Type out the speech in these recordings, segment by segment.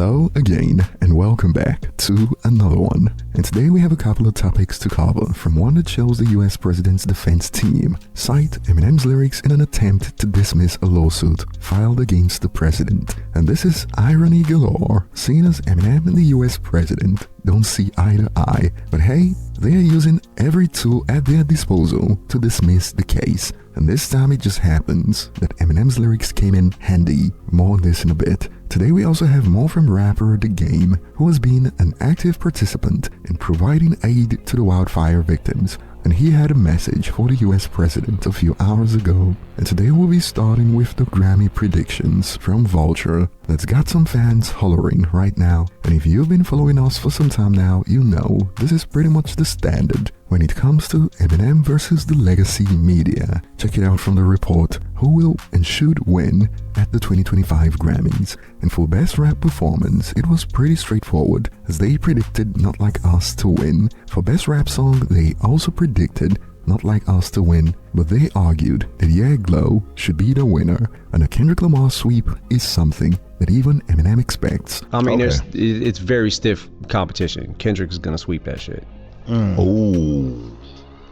Hello again, and welcome back to another one. And today we have a couple of topics to cover, from one that shows the US president's defense team cite Eminem's lyrics in an attempt to dismiss a lawsuit filed against the president. And this is irony galore, seeing as Eminem and the US president don't see eye to eye, but hey, they are using every tool at their disposal to dismiss the case. And this time it just happens that Eminem's lyrics came in handy. More on this in a bit. Today we also have more from rapper The Game, who has been an active participant in providing aid to the wildfire victims, and he had a message for the US president a few hours ago. And today we'll be starting with the Grammy predictions from Vulture that's got some fans hollering right now. And if you've been following us for some time now, you know this is pretty much the standard when it comes to Eminem versus the legacy media. Check it out from the report who will and should win at the 2025 Grammys. And for Best Rap Performance, it was pretty straightforward, as they predicted Not Like Us to win. For Best Rap Song, they also predicted Not Like Us to win, but they argued that Yeah Glow should be the winner, and a Kendrick Lamar sweep is something that even Eminem expects. I mean, it's very stiff competition. Kendrick is gonna sweep that shit. Oh.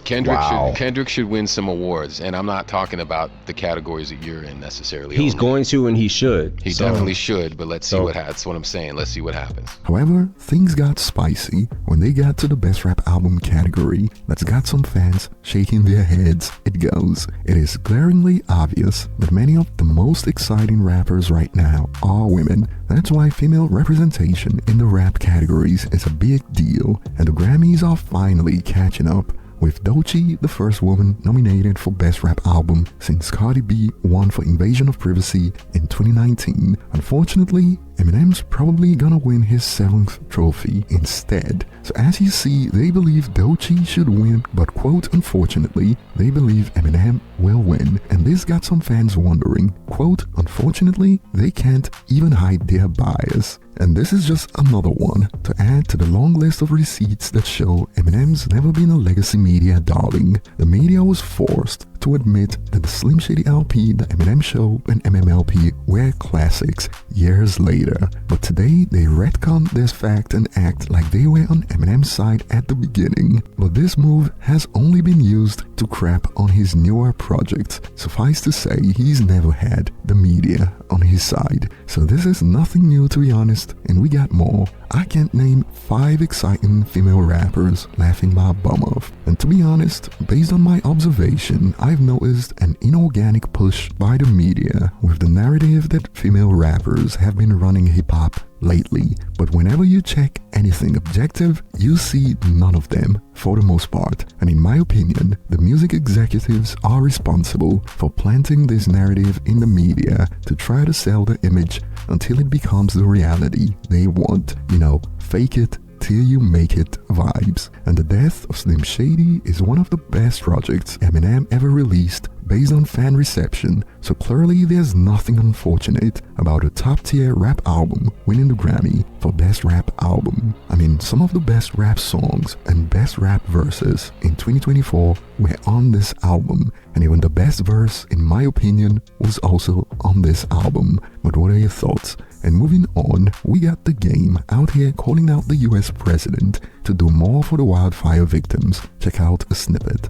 Kendrick should win some awards, and I'm not talking about the categories that you're in necessarily. He's going to, and he should. He definitely should, but let's see what happens. That's what I'm saying. Let's see what happens. However, things got spicy when they got to the Best Rap Album category that's got some fans shaking their heads. It goes, it is glaringly obvious that many of the most exciting rappers right now are women. That's why female representation in the rap categories is a big deal, and the Grammys are finally catching up, with Doechii the first woman nominated for Best Rap Album since Cardi B won for Invasion of Privacy in 2019. Unfortunately, Eminem's probably gonna win his 7th trophy instead. So as you see, they believe Doechii should win, but quote, unfortunately, they believe Eminem will win. And this got some fans wondering, quote, unfortunately, they can't even hide their bias. And this is just another one to add to the long list of receipts that show Eminem's never been a legacy media darling. The media was forced to admit that the Slim Shady LP, the Eminem Show, and MMLP were classics years later. But today they retcon this fact and act like they were on Eminem's side at the beginning. But this move has only been used to crap on his newer projects. Suffice to say, he's never had the media on his side. So this is nothing new, to be honest, and we got more. I can't name 5 exciting female rappers laughing my bum off. And to be honest, based on my observation, I've noticed an inorganic push by the media with the narrative that female rappers have been running hip-hop lately. But whenever you check anything objective, you see none of them, for the most part. And in my opinion, the music executives are responsible for planting this narrative in the media to try to sell the image until it becomes the reality they want. You know, fake it till you make it vibes. And the death of Slim Shady is one of the best projects Eminem ever released based on fan reception, so clearly there's nothing unfortunate about a top-tier rap album winning the Grammy for Best Rap Album. I mean, some of the best rap songs and best rap verses in 2024 were on this album, and even the best verse, in my opinion, was also on this album. But what are your thoughts? And moving on, we got The Game out here calling out the US president to do more for the wildfire victims. Check out a snippet.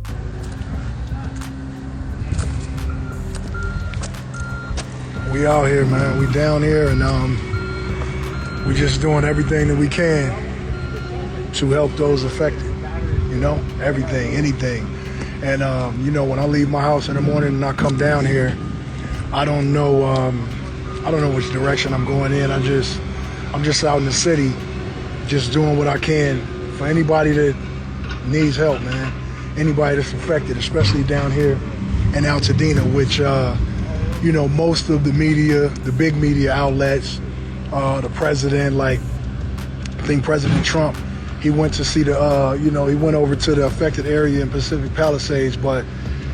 We out here, man. We down here, and we just doing everything that we can to help those affected. You know, everything, anything. And you know, when I leave my house in the morning and I come down here, I don't know which direction I'm going in. I'm just out in the city, just doing what I can for anybody that needs help, man. Anybody that's affected, especially down here in Altadena, which you know, most of the media, the big media outlets, the president, like I think President Trump, he went to see the, you know, he went over to the affected area in Pacific Palisades, but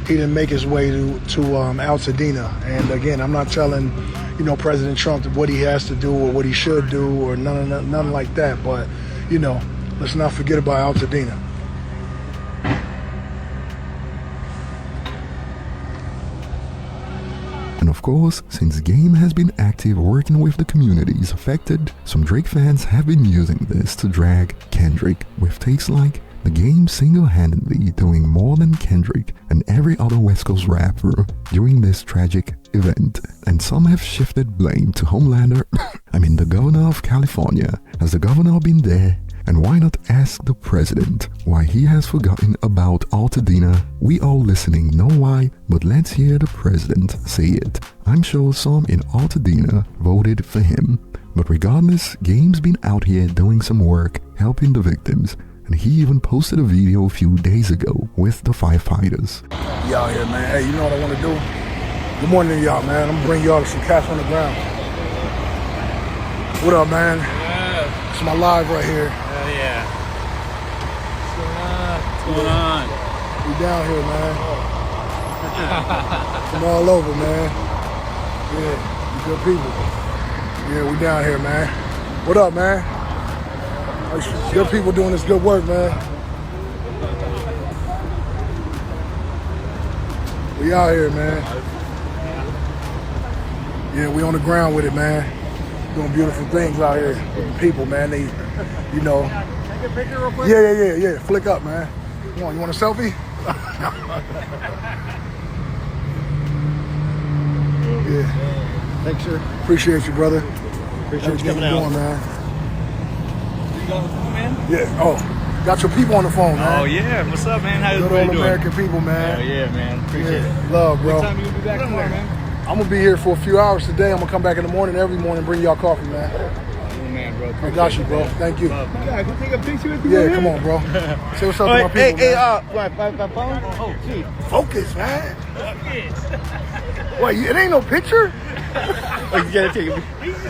he didn't make his way to Altadena. And again, I'm not telling, you know, President Trump what he has to do or what he should do or none like that. But, you know, let's not forget about Altadena. Of course, since Game has been active working with the communities affected, some Drake fans have been using this to drag Kendrick with takes like the Game single-handedly doing more than Kendrick and every other West Coast rapper during this tragic event. And some have shifted blame to Homelander, the governor of California. Has the governor been there? And why not ask the president why he has forgotten about Altadena? We all listening know why, but let's hear the president say it. I'm sure some in Altadena voted for him. But regardless, Game's been out here doing some work, helping the victims. And he even posted a video a few days ago with the firefighters. Y'all here, man. Hey, you know what I want to do? Good morning to y'all, man. I'm going to bring y'all to some cats on the ground. What up, man? Yeah. It's my live right here. Hell yeah. What's going on? We down here, man. From all over, man. Yeah, you good people. Yeah, we down here, man. What up, man? Good people doing this good work, man. We out here, man. Yeah, we on the ground with it, man. Doing beautiful things out here with the people, man. They, you know. Take a picture real quick? Yeah. Flick up, man. Come on, you want a selfie? Yeah. Thanks, sir. Appreciate you, brother. Appreciate you coming out. Man. You got on the phone, man? Yeah. Oh, got your people on the phone, man. Oh, yeah. What's up, man? How you doing? Good old American people, man. Oh, yeah, man. Appreciate it. Love, bro. What time you gonna be back tomorrow, man? I'm gonna be here for a few hours today. I'm gonna come back in the morning, every morning, bring y'all coffee, man. Oh, man, bro. I got you, bro. Thank you. Yeah, can take a picture with you. Yeah, come on, bro. Say what's up to my people, man. My phone? Oh, gee. Focus, man. Wait, it ain't no picture? Oh, you gotta take a picture.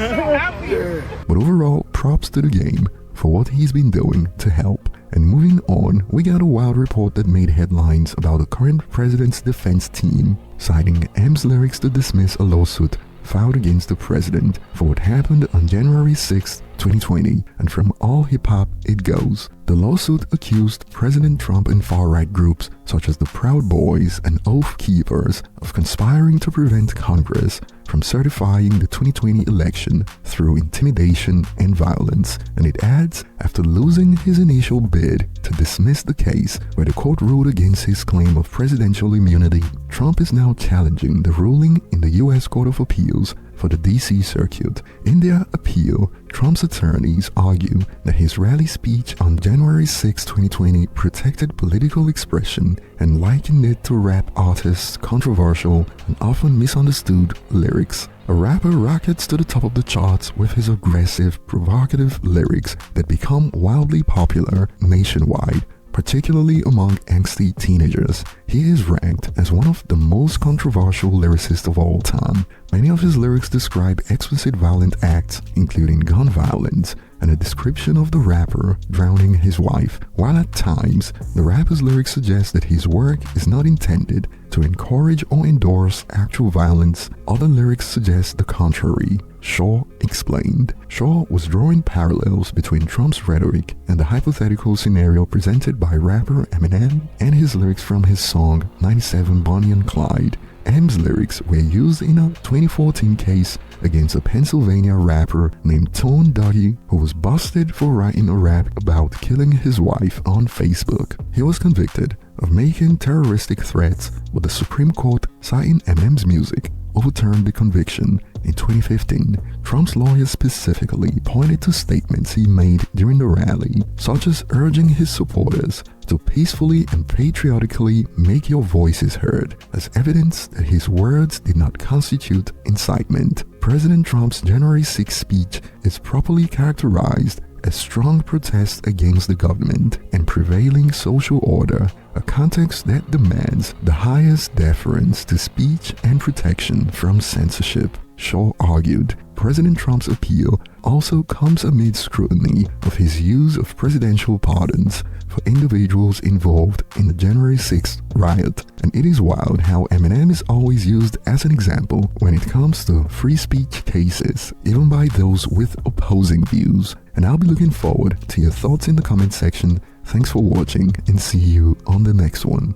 Yeah. But overall, props to the Game for what he's been doing to help. And moving on, we got a wild report that made headlines about the current president's defense team citing M's lyrics to dismiss a lawsuit filed against the president for what happened on January 6, 2020, and from all hip-hop it goes. The lawsuit accused President Trump and far-right groups such as the Proud Boys and Oath Keepers of conspiring to prevent Congress from certifying the 2020 election through intimidation and violence. And it adds, after losing his initial bid to dismiss the case where the court ruled against his claim of presidential immunity, Trump is now challenging the ruling in the U.S. Court of Appeals for the D.C. Circuit. In their appeal, Trump's attorneys argue that his rally speech on January 6, 2020 protected political expression and likened it to rap artists' controversial and often misunderstood lyrics. A rapper rockets to the top of the charts with his aggressive, provocative lyrics that become wildly popular nationwide, particularly among angsty teenagers. He is ranked as one of the most controversial lyricists of all time. Many of his lyrics describe explicit violent acts, including gun violence, and a description of the rapper drowning his wife. While at times, the rapper's lyrics suggest that his work is not intended to encourage or endorse actual violence, other lyrics suggest the contrary. Shaw explained. Shaw was drawing parallels between Trump's rhetoric and the hypothetical scenario presented by rapper Eminem and his lyrics from his song 97 Bonnie and Clyde. M's lyrics were used in a 2014 case against a Pennsylvania rapper named Tone Dougie, who was busted for writing a rap about killing his wife on Facebook. He was convicted of making terroristic threats, but the Supreme Court, citing Eminem's music, overturned the conviction in 2015. Trump's lawyers specifically pointed to statements he made during the rally, such as urging his supporters to peacefully and patriotically make your voices heard, as evidence that his words did not constitute incitement. President Trump's January 6 speech is properly characterized as strong protest against the government and prevailing social order, a context that demands the highest deference to speech and protection from censorship. Shaw argued. President Trump's appeal also comes amid scrutiny of his use of presidential pardons for individuals involved in the January 6th riot. And it is wild how Eminem is always used as an example when it comes to free speech cases, even by those with opposing views. And I'll be looking forward to your thoughts in the comment section. Thanks for watching and see you on the next one.